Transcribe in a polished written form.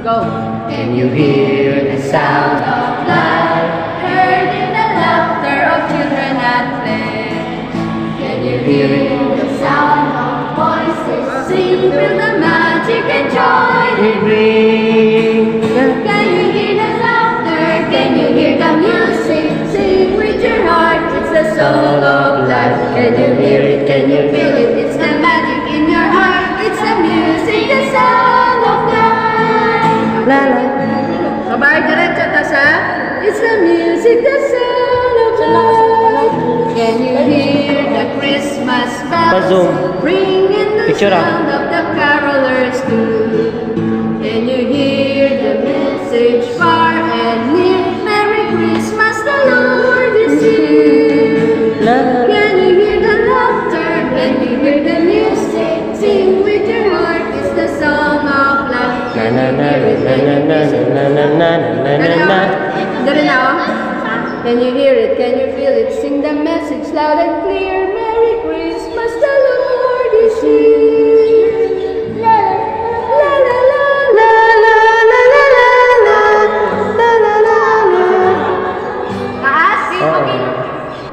Go. Can you hear the sound of life? Heard in the laughter of children at play. Can you hear the sound of voices? Sing, feel the magic and joy They bring. Can you hear the laughter? Can you hear the music? Sing with your heart, it's the soul of life. Can you hear it? Can you feel it? It's the magic in your heart. It's the music, the sound of life. La la. Sabay diretso ta sa it's the music, the sound of life. Can you hear the Christmas bells Pa-zoom. ringing the Picture ah. sound of the carolers too? Can you hear the message far and near? Merry Christmas, the Lord is here. La la. Can you hear the laughter? Can you hear the music? Sing with your heart, it's the song of life. Na na na na na na na na na na na na. Can you hear it? Can you feel it? Sing the message loud and clear.